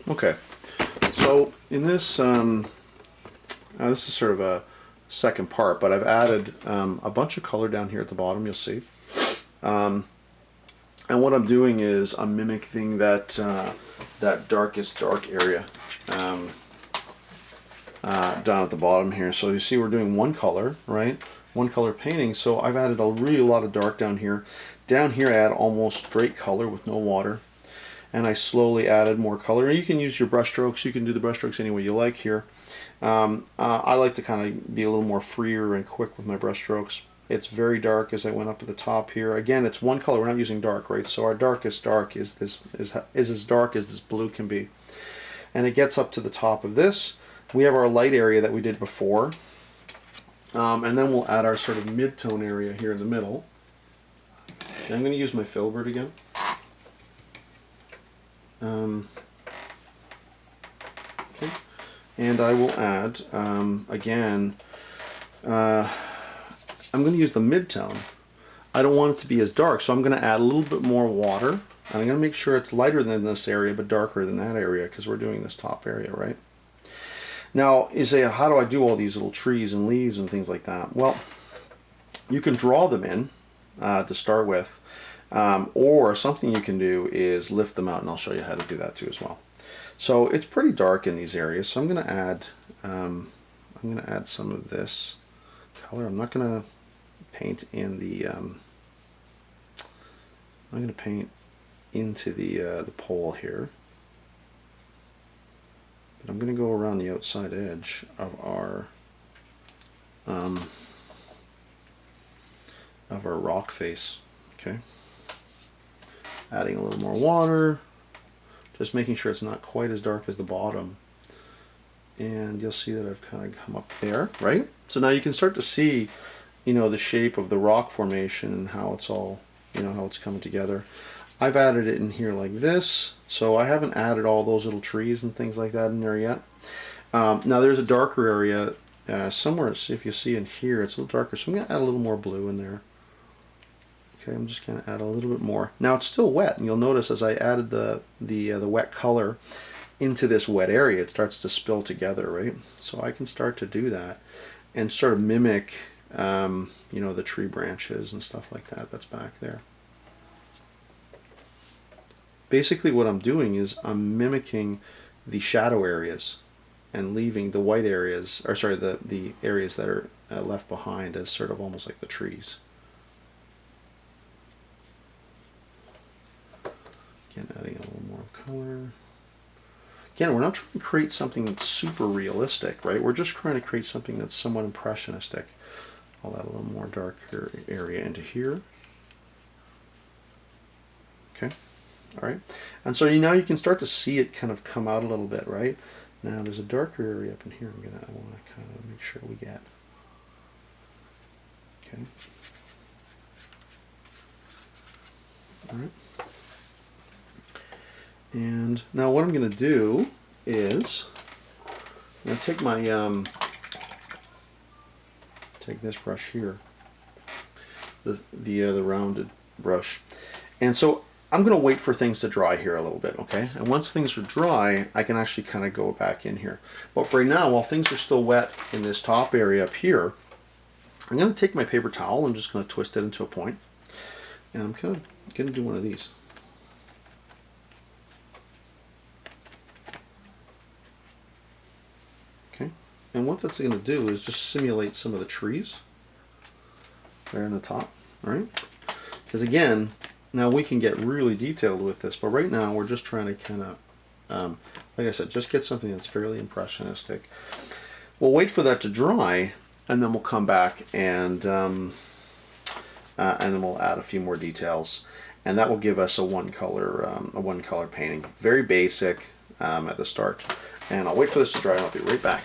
Okay, so in this, this is sort of a second part, but I've added a bunch of color down here at the bottom, you'll see. And what I'm doing is I'm mimicking that, that darkest dark area down at the bottom here. So you see we're doing one color, right? One color painting. So I've added a really lot of dark down here. Down here I add almost straight color with no water. And I slowly added more color. And you can use your brush strokes. You can do the brush strokes any way you like here. I like to kind of be a little more freer and quick with my brush strokes. It's very dark as I went up to the top here. Again, it's one color. We're not using dark, right? So our darkest dark is as dark as this blue can be. And it gets up to the top of this. We have our light area that we did before. And then we'll add our sort of mid-tone area here in the middle. And I'm going to use my filbert again. Okay. And I will add, again, I'm going to use the mid-tone. I don't want it to be as dark, so I'm going to add a little bit more water. And I'm going to make sure it's lighter than this area, but darker than that area, because we're doing this top area, right? Now, you say, how do I do all these little trees and leaves and things like that? Well, you can draw them in to start with, or something you can do is lift them out, and I'll show you how to do that too as well. So it's pretty dark in these areas, so I'm going to add some of this color. I'm not going to paint in the I'm going to paint into the pole here. But I'm going to go around the outside edge of our rock face. Okay. Adding a little more water, just making sure it's not quite as dark as the bottom. And you'll see that I've kind of come up there, right? So now you can start to see, you know, the shape of the rock formation and how it's all, you know, how it's coming together. I've added it in here like this, so I haven't added all those little trees and things like that in there yet. Now there's a darker area somewhere, if you see in here, it's a little darker, so I'm going to add a little more blue in there. Okay, I'm just going to add a little bit more. Now it's still wet, and you'll notice as I added the wet color into this wet area, it starts to spill together, right? So I can start to do that and sort of mimic, you know, the tree branches and stuff like that that's back there. Basically what I'm doing is I'm mimicking the shadow areas and leaving the white areas, or sorry, the areas that are left behind as sort of almost like the trees. Again, adding a little more color. Again, we're not trying to create something that's super realistic, right? We're just trying to create something that's somewhat impressionistic. I'll add a little more darker area into here. Okay, all right. And so now you can start to see it kind of come out a little bit, right? Now there's a darker area up in here I want to kind of make sure we get. Okay. All right. And now what I'm going to do is I'm going to take my take this brush here, the rounded brush, and so I'm going to wait for things to dry here a little bit, okay? And once things are dry, I can actually kind of go back in here. But for right now, while things are still wet in this top area up here, I'm going to take my paper towel. I'm just going to twist it into a point, and I'm kind of going to do one of these. And what that's going to do is just simulate some of the trees there in the top, all right? Because again, now we can get really detailed with this, but right now we're just trying to kind of, like I said, just get something that's fairly impressionistic. We'll wait for that to dry, and then we'll come back and then we'll add a few more details, and that will give us a one color painting. Very basic at the start. And I'll wait for this to dry, and I'll be right back.